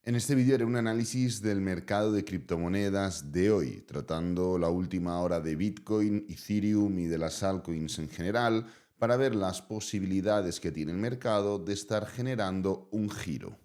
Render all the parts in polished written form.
En este vídeo haré un análisis del mercado de criptomonedas de hoy, tratando la última hora de Bitcoin, Ethereum y de las altcoins en general, para ver las posibilidades que tiene el mercado de estar generando un giro.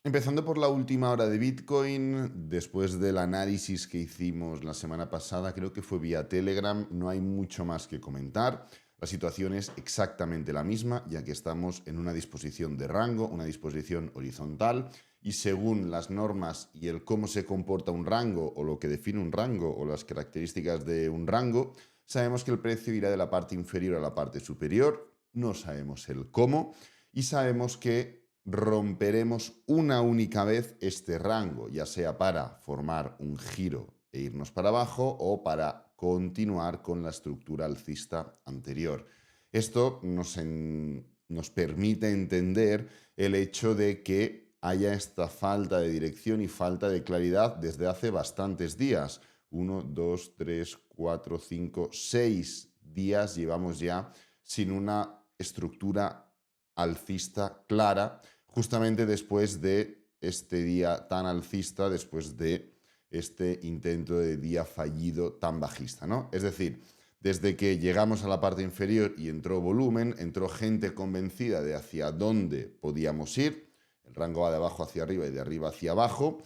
Empezando por la última hora de Bitcoin, después del análisis que hicimos la semana pasada, creo que fue vía Telegram, no hay mucho más que comentar. La situación es exactamente la misma, ya que estamos en una disposición de rango, una disposición horizontal, y según las normas y el cómo se comporta un rango, o lo que define un rango, o las características de un rango, sabemos que el precio irá de la parte inferior a la parte superior, no sabemos el cómo, y sabemos que romperemos una única vez este rango, ya sea para formar un giro e irnos para abajo o para continuar con la estructura alcista anterior. Esto nos permite entender el hecho de que haya esta falta de dirección y falta de claridad desde hace bastantes días. 1, 2, 3, 4, 5, 6 días llevamos ya sin una estructura alcista clara, justamente después de este día tan alcista, después de este intento de día fallido tan bajista, ¿no? Es decir, desde que llegamos a la parte inferior y entró volumen, entró gente convencida de hacia dónde podíamos ir, el rango va de abajo hacia arriba y de arriba hacia abajo,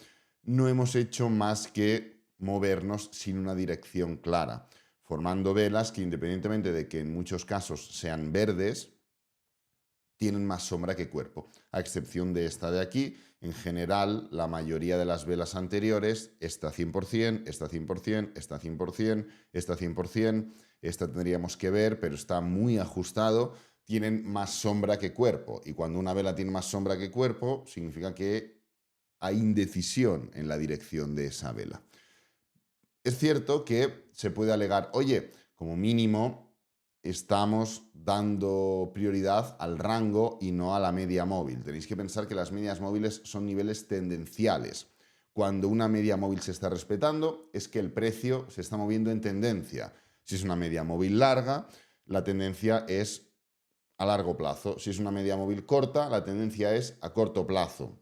no hemos hecho más que movernos sin una dirección clara, formando velas que independientemente de que en muchos casos sean verdes, tienen más sombra que cuerpo, a excepción de esta de aquí. En general, la mayoría de las velas anteriores, esta 100%, esta 100%, esta 100%, esta 100%, esta tendríamos que ver, pero está muy ajustado, tienen más sombra que cuerpo. Y cuando una vela tiene más sombra que cuerpo, significa que hay indecisión en la dirección de esa vela. Es cierto que se puede alegar, oye, como mínimo estamos dando prioridad al rango y no a la media móvil. Tenéis que pensar que las medias móviles son niveles tendenciales. Cuando una media móvil se está respetando, es que el precio se está moviendo en tendencia. Si es una media móvil larga, la tendencia es a largo plazo. Si es una media móvil corta, la tendencia es a corto plazo.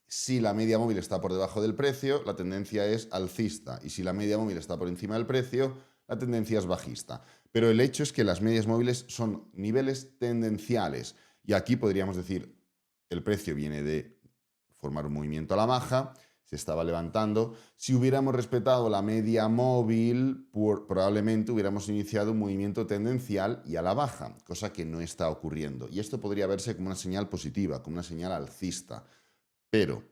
Si la media móvil está por debajo del precio, la tendencia es alcista. Y si la media móvil está por encima del precio, la tendencia es bajista. Pero el hecho es que las medias móviles son niveles tendenciales. Y aquí podríamos decir, el precio viene de formar un movimiento a la baja, se estaba levantando. Si hubiéramos respetado la media móvil, probablemente hubiéramos iniciado un movimiento tendencial y a la baja, cosa que no está ocurriendo. Y esto podría verse como una señal positiva, como una señal alcista. Pero,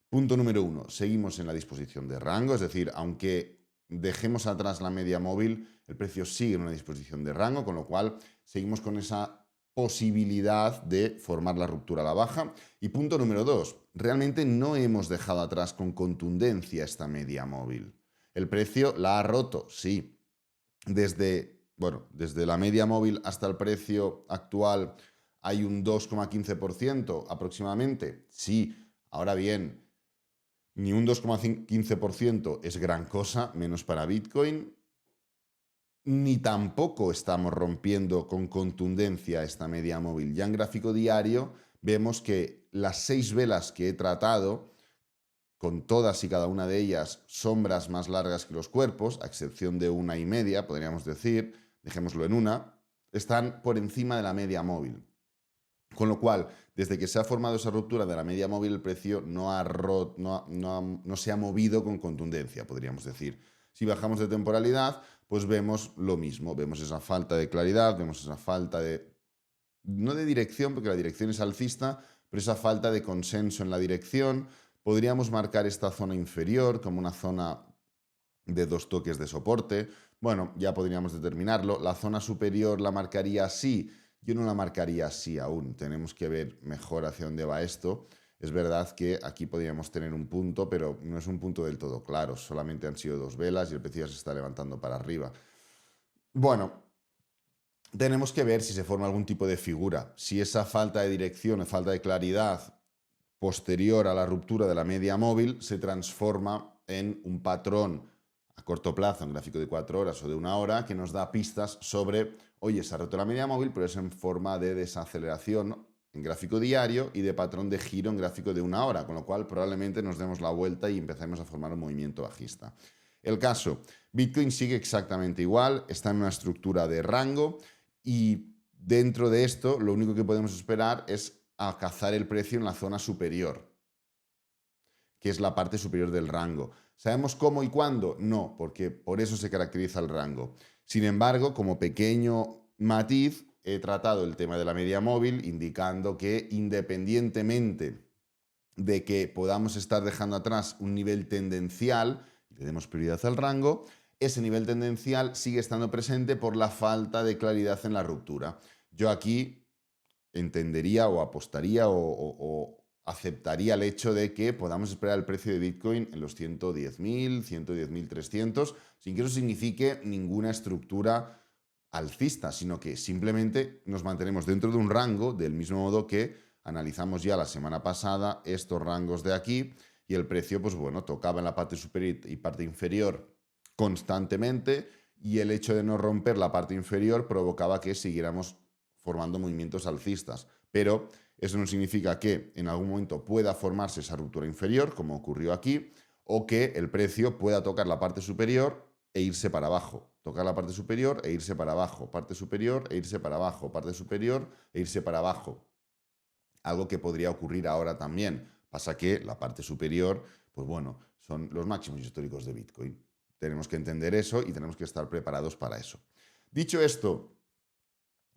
punto número uno, seguimos en la disposición de rango, es decir, aunque dejemos atrás la media móvil, el precio sigue en una disposición de rango, con lo cual seguimos con esa posibilidad de formar la ruptura a la baja. Y punto número dos, realmente no hemos dejado atrás con contundencia esta media móvil. El precio la ha roto, sí. Desde la media móvil hasta el precio actual hay un 2,15% aproximadamente, sí. Ahora bien, ni un 2,15% es gran cosa, menos para Bitcoin, ni tampoco estamos rompiendo con contundencia esta media móvil. Ya en gráfico diario vemos que las 6 velas que he tratado, con todas y cada una de ellas sombras más largas que los cuerpos, a excepción de una y media, podríamos decir, dejémoslo en una, están por encima de la media móvil. Con lo cual, desde que se ha formado esa ruptura de la media móvil, el precio no se ha movido con contundencia, podríamos decir. Si bajamos de temporalidad, pues vemos lo mismo, vemos esa falta de claridad, vemos esa falta de, no de dirección, porque la dirección es alcista, pero esa falta de consenso en la dirección. Podríamos marcar esta zona inferior como una zona de 2 toques de soporte. Bueno, ya podríamos determinarlo. La zona superior la marcaría así. Yo no la marcaría así aún. Tenemos que ver mejor hacia dónde va esto. Es verdad que aquí podríamos tener un punto, pero no es un punto del todo claro. Solamente han sido 2 velas y el precio ya se está levantando para arriba. Bueno, tenemos que ver si se forma algún tipo de figura. Si esa falta de dirección o falta de claridad posterior a la ruptura de la media móvil se transforma en un patrón a corto plazo, en gráfico de 4 horas o de 1 hora, que nos da pistas sobre, oye, se ha roto la media móvil, pero es en forma de desaceleración en gráfico diario y de patrón de giro en gráfico de 1 hora, con lo cual probablemente nos demos la vuelta y empecemos a formar un movimiento bajista. El caso, Bitcoin sigue exactamente igual, está en una estructura de rango y dentro de esto lo único que podemos esperar es a cazar el precio en la zona superior, que es la parte superior del rango. ¿Sabemos cómo y cuándo? No, porque por eso se caracteriza el rango. Sin embargo, como pequeño matiz, he tratado el tema de la media móvil, indicando que independientemente de que podamos estar dejando atrás un nivel tendencial y le demos prioridad al rango, ese nivel tendencial sigue estando presente por la falta de claridad en la ruptura. Yo aquí entendería o apostaría o aceptaría el hecho de que podamos esperar el precio de Bitcoin en los 110.000, 110.300, sin que eso signifique ninguna estructura alcista, sino que simplemente nos mantenemos dentro de un rango, del mismo modo que analizamos ya la semana pasada estos rangos de aquí, y el precio, pues bueno, tocaba en la parte superior y parte inferior constantemente, y el hecho de no romper la parte inferior provocaba que siguiéramos formando movimientos alcistas. Pero eso no significa que en algún momento pueda formarse esa ruptura inferior, como ocurrió aquí, o que el precio pueda tocar la parte superior e irse para abajo. Tocar la parte superior e irse para abajo. Parte superior e irse para abajo. Parte superior e irse para abajo. Algo que podría ocurrir ahora también. Pasa que la parte superior, pues bueno, son los máximos históricos de Bitcoin. Tenemos que entender eso y tenemos que estar preparados para eso. Dicho esto,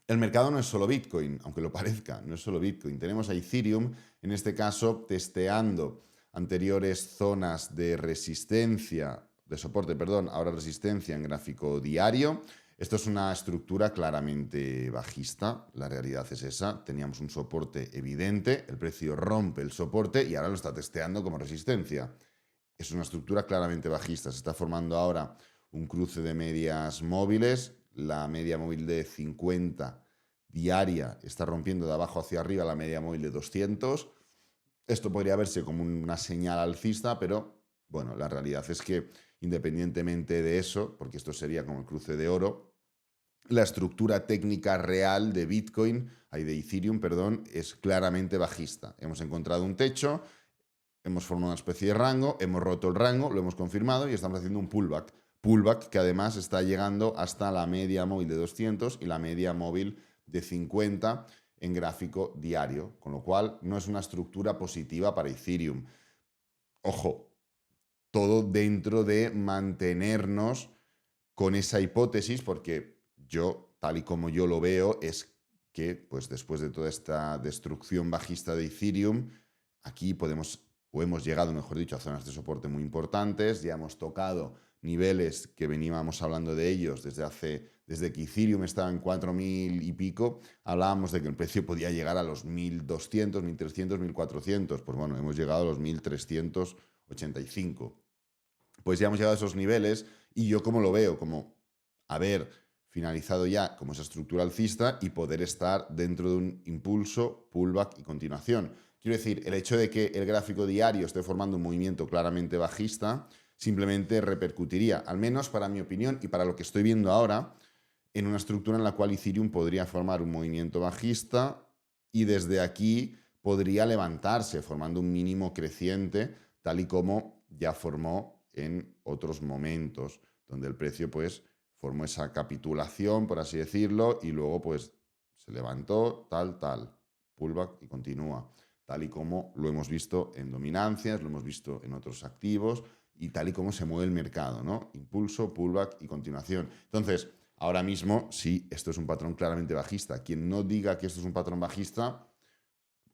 el mercado no es solo Bitcoin, aunque lo parezca, no es solo Bitcoin. Tenemos a Ethereum, en este caso, testeando anteriores zonas de resistencia, de soporte, perdón, ahora resistencia en gráfico diario. Esto es una estructura claramente bajista, la realidad es esa. Teníamos un soporte evidente, el precio rompe el soporte y ahora lo está testeando como resistencia. Es una estructura claramente bajista, se está formando ahora un cruce de medias móviles. La media móvil de 50 diaria está rompiendo de abajo hacia arriba la media móvil de 200. Esto podría verse como una señal alcista, pero bueno, la realidad es que independientemente de eso, porque esto sería como el cruce de oro, la estructura técnica real de Bitcoin, de Ethereum, perdón, es claramente bajista. Hemos encontrado un techo, hemos formado una especie de rango, hemos roto el rango, lo hemos confirmado y estamos haciendo un pullback. Pullback que además está llegando hasta la media móvil de 200 y la media móvil de 50 en gráfico diario, con lo cual no es una estructura positiva para Ethereum. Ojo, todo dentro de mantenernos con esa hipótesis, porque yo, tal y como yo lo veo, es que pues después de toda esta destrucción bajista de Ethereum, aquí podemos, o hemos llegado, mejor dicho, a zonas de soporte muy importantes, ya hemos tocado niveles que veníamos hablando de ellos desde que Ethereum estaba en 4.000 y pico, hablábamos de que el precio podía llegar a los 1.200, 1.300, 1.400. Pues bueno, hemos llegado a los 1.385. Pues ya hemos llegado a esos niveles y yo como lo veo, como haber finalizado ya como esa estructura alcista y poder estar dentro de un impulso, pullback y continuación. Quiero decir, el hecho de que el gráfico diario esté formando un movimiento claramente bajista simplemente repercutiría, al menos para mi opinión y para lo que estoy viendo ahora, en una estructura en la cual Ethereum podría formar un movimiento bajista y desde aquí podría levantarse formando un mínimo creciente, tal y como ya formó en otros momentos, donde el precio pues formó esa capitulación, por así decirlo, y luego pues se levantó, tal, pullback y continúa, tal y como lo hemos visto en dominancias, lo hemos visto en otros activos y tal y como se mueve el mercado, ¿no? Impulso, pullback y continuación. Entonces, ahora mismo, sí, esto es un patrón claramente bajista. Quien no diga que esto es un patrón bajista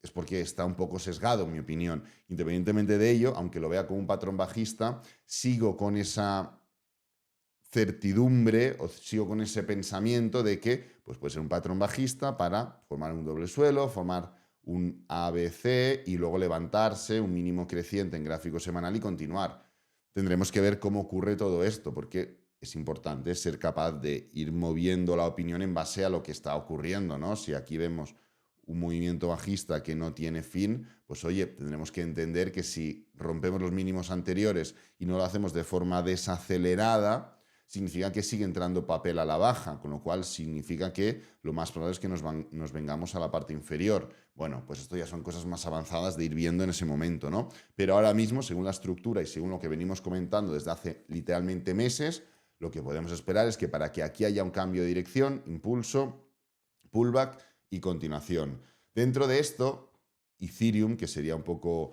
es porque está un poco sesgado, en mi opinión. Independientemente de ello, aunque lo vea como un patrón bajista, sigo con esa certidumbre o sigo con ese pensamiento de que pues puede ser un patrón bajista para formar un doble suelo, formar un ABC y luego levantarse, un mínimo creciente en gráfico semanal y continuar. Tendremos que ver cómo ocurre todo esto, porque es importante ser capaz de ir moviendo la opinión en base a lo que está ocurriendo, ¿no? Si aquí vemos un movimiento bajista que no tiene fin, pues oye, tendremos que entender que si rompemos los mínimos anteriores y no lo hacemos de forma desacelerada, significa que sigue entrando papel a la baja, con lo cual significa que lo más probable es que nos vengamos a la parte inferior. Bueno, pues esto ya son cosas más avanzadas de ir viendo en ese momento, ¿no? Pero ahora mismo, según la estructura y según lo que venimos comentando desde hace literalmente meses, lo que podemos esperar es que para que aquí haya un cambio de dirección, impulso, pullback y continuación. Dentro de esto, Ethereum, que sería un poco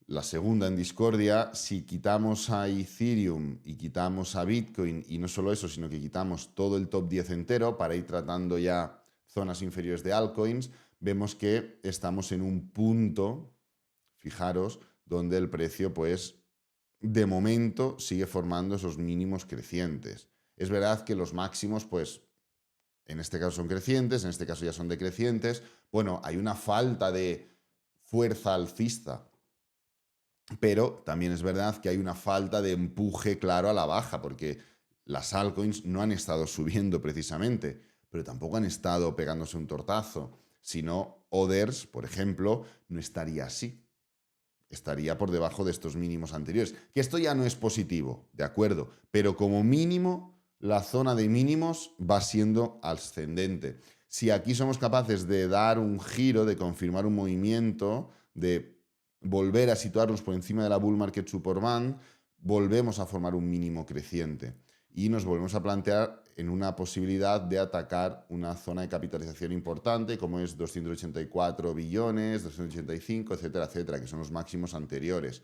la segunda en discordia, si quitamos a Ethereum y quitamos a Bitcoin, y no solo eso, sino que quitamos todo el top 10 entero para ir tratando ya zonas inferiores de altcoins, vemos que estamos en un punto, fijaros, donde el precio, pues, de momento sigue formando esos mínimos crecientes. Es verdad que los máximos, pues, en este caso son crecientes, en este caso ya son decrecientes. Bueno, hay una falta de fuerza alcista, pero también es verdad que hay una falta de empuje claro a la baja, porque las altcoins no han estado subiendo precisamente, pero tampoco han estado pegándose un tortazo. Si no, Others, por ejemplo, no estaría así. Estaría por debajo de estos mínimos anteriores. Que esto ya no es positivo, de acuerdo, pero como mínimo la zona de mínimos va siendo ascendente. Si aquí somos capaces de dar un giro, de confirmar un movimiento, de volver a situarnos por encima de la bull market support band, volvemos a formar un mínimo creciente y nos volvemos a plantear en una posibilidad de atacar una zona de capitalización importante como es 284 billones, 285, etcétera, etcétera, que son los máximos anteriores.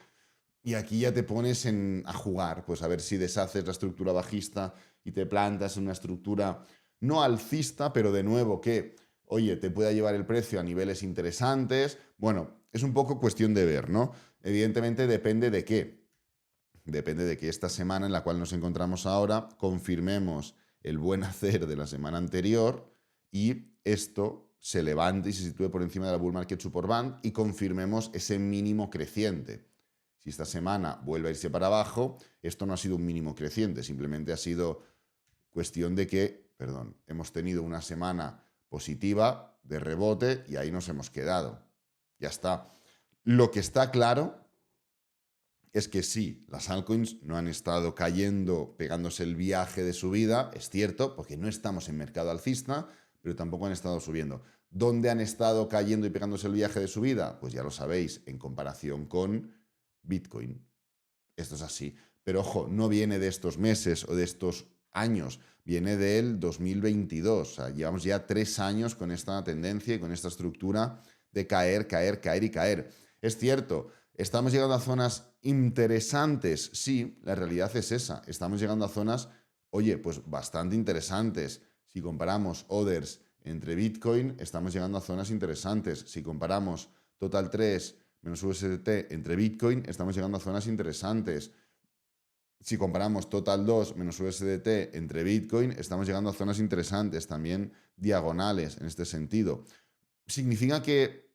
Y aquí ya te pones a jugar, pues a ver si deshaces la estructura bajista y te plantas en una estructura no alcista, pero de nuevo que, oye, te pueda llevar el precio a niveles interesantes. Bueno, es un poco cuestión de ver, ¿no? Evidentemente depende de qué. Depende de que esta semana en la cual nos encontramos ahora confirmemos el buen hacer de la semana anterior y esto se levante y se sitúe por encima de la bull market support band y confirmemos ese mínimo creciente. Si esta semana vuelve a irse para abajo, esto no ha sido un mínimo creciente, simplemente ha sido cuestión de que, hemos tenido una semana positiva de rebote y ahí nos hemos quedado. Ya está. Lo que está claro es que sí, las altcoins no han estado cayendo, pegándose el viaje de subida, es cierto, porque no estamos en mercado alcista, pero tampoco han estado subiendo. ¿Dónde han estado cayendo y pegándose el viaje de subida? Pues ya lo sabéis, en comparación con Bitcoin. Esto es así. Pero ojo, no viene de estos meses o de estos años, viene del 2022. O sea, llevamos ya 3 años con esta tendencia y con esta estructura de caer, caer, caer y caer. Es cierto, estamos llegando a zonas interesantes. Sí, la realidad es esa. Estamos llegando a zonas, oye, pues bastante interesantes. Si comparamos Others entre Bitcoin, estamos llegando a zonas interesantes. Si comparamos Total 3 menos USDT entre Bitcoin, estamos llegando a zonas interesantes. Si comparamos Total 2 menos USDT entre Bitcoin, estamos llegando a zonas interesantes, también diagonales en este sentido. ¿Significa que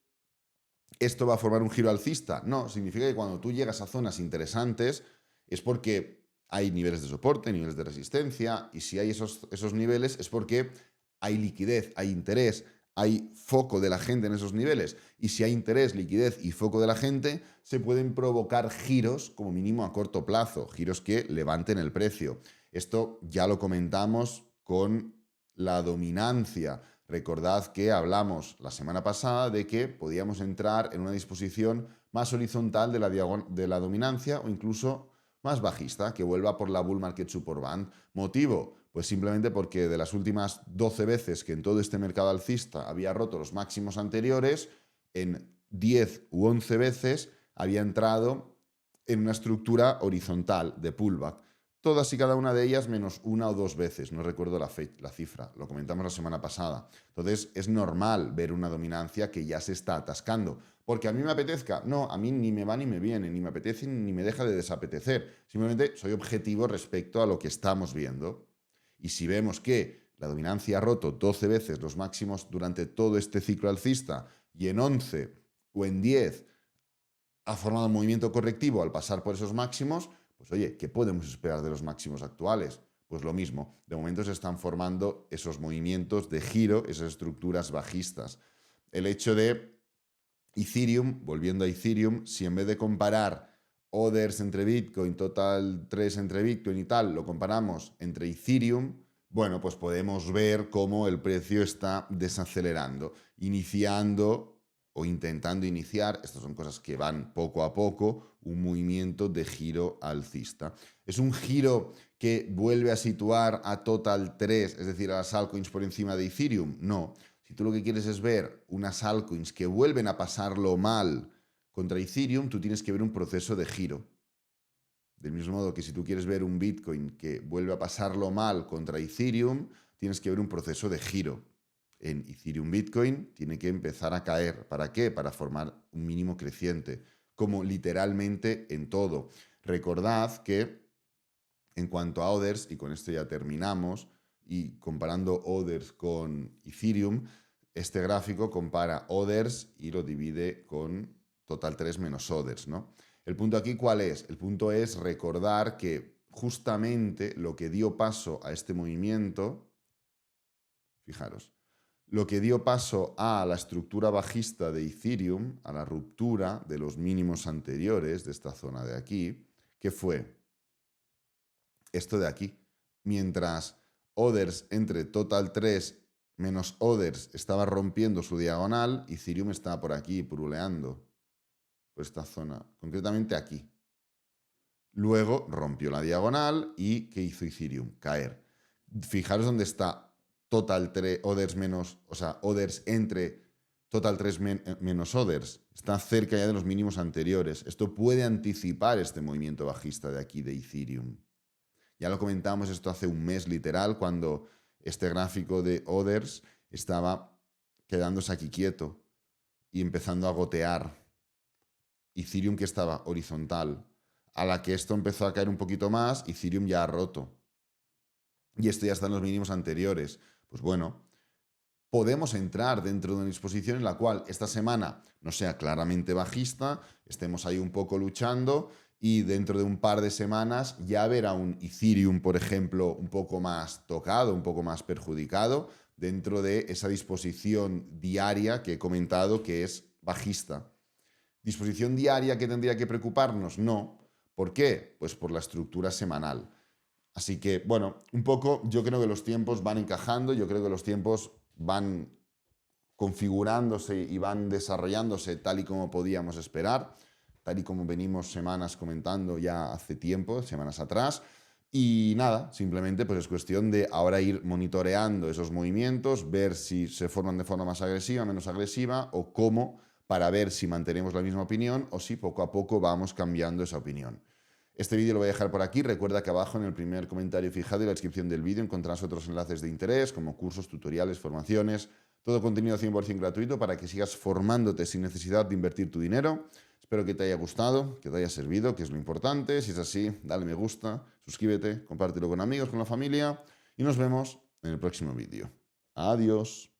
esto va a formar un giro alcista? No, significa que cuando tú llegas a zonas interesantes es porque hay niveles de soporte, niveles de resistencia, y si hay esos niveles es porque hay liquidez, hay interés, hay foco de la gente en esos niveles. Y si hay interés, liquidez y foco de la gente, se pueden provocar giros, como mínimo a corto plazo, giros que levanten el precio. Esto ya lo comentamos con la dominancia. Recordad que hablamos la semana pasada de que podíamos entrar en una disposición más horizontal de la dominancia o incluso más bajista, que vuelva por la bull market support band. ¿Motivo? Pues simplemente porque de las últimas 12 veces que en todo este mercado alcista había roto los máximos anteriores, en 10 u 11 veces había entrado en una estructura horizontal de pullback. Todas y cada una de ellas menos una o dos veces, no recuerdo la cifra, lo comentamos la semana pasada. Entonces es normal ver una dominancia que ya se está atascando. Porque a mí me apetezca, no, a mí ni me va ni me viene, ni me apetece ni me deja de desapetecer. Simplemente soy objetivo respecto a lo que estamos viendo. Y si vemos que la dominancia ha roto 12 veces los máximos durante todo este ciclo alcista y en 11 o en 10 ha formado un movimiento correctivo al pasar por esos máximos, pues oye, ¿qué podemos esperar de los máximos actuales? Pues lo mismo, de momento se están formando esos movimientos de giro, esas estructuras bajistas. El hecho de Ethereum, volviendo a Ethereum, si en vez de comparar others entre Bitcoin, total 3 entre Bitcoin y tal, lo comparamos entre Ethereum, bueno, pues podemos ver cómo el precio está desacelerando, iniciando o intentando iniciar, estas son cosas que van poco a poco, un movimiento de giro alcista. ¿Es un giro que vuelve a situar a Total 3, es decir, a las altcoins por encima de Ethereum? No. Si tú lo que quieres es ver unas altcoins que vuelven a pasarlo mal contra Ethereum, tú tienes que ver un proceso de giro. Del mismo modo que si tú quieres ver un Bitcoin que vuelve a pasarlo mal contra Ethereum, tienes que ver un proceso de giro. En Ethereum Bitcoin tiene que empezar a caer. ¿Para qué? Para formar un mínimo creciente, como literalmente en todo. Recordad que en cuanto a others, y con esto ya terminamos, y comparando others con Ethereum, este gráfico compara others y lo divide con total 3 menos others, ¿no? El punto aquí, ¿cuál es? El punto es recordar que justamente lo que dio paso a este movimiento, fijaros, lo que dio paso a la estructura bajista de Ethereum, a la ruptura de los mínimos anteriores de esta zona de aquí, ¿qué fue? Esto de aquí. Mientras others entre total 3 menos others estaba rompiendo su diagonal, Ethereum estaba por aquí puruleando, por esta zona, concretamente aquí. Luego rompió la diagonal y ¿qué hizo Ethereum? Caer. Fijaros dónde está total 3 others menos, o sea, others entre total 3 menos others. Está cerca ya de los mínimos anteriores. Esto puede anticipar este movimiento bajista de aquí de Ethereum. Ya lo comentamos esto hace un mes literal, cuando este gráfico de others estaba quedándose aquí quieto y empezando a gotear. Ethereum que estaba horizontal. A la que esto empezó a caer un poquito más, Ethereum ya ha roto. Y esto ya está en los mínimos anteriores. Pues bueno, podemos entrar dentro de una disposición en la cual esta semana no sea claramente bajista, estemos ahí un poco luchando y dentro de un par de semanas ya verá un Ethereum, por ejemplo, un poco más tocado, un poco más perjudicado dentro de esa disposición diaria que he comentado que es bajista. ¿Disposición diaria que tendría que preocuparnos? No. ¿Por qué? Pues por la estructura semanal. Así que, bueno, un poco yo creo que los tiempos van encajando, yo creo que los tiempos van configurándose y van desarrollándose tal y como podíamos esperar, tal y como venimos semanas comentando ya hace tiempo, semanas atrás. Y nada, simplemente pues es cuestión de ahora ir monitoreando esos movimientos, ver si se forman de forma más agresiva, menos agresiva o cómo, para ver si mantenemos la misma opinión o si poco a poco vamos cambiando esa opinión. Este vídeo lo voy a dejar por aquí. Recuerda que abajo en el primer comentario fijado y la descripción del vídeo encontrarás otros enlaces de interés como cursos, tutoriales, formaciones, todo contenido 100% gratuito para que sigas formándote sin necesidad de invertir tu dinero. Espero que te haya gustado, que te haya servido, que es lo importante. Si es así, dale me gusta, suscríbete, compártelo con amigos, con la familia y nos vemos en el próximo vídeo. Adiós.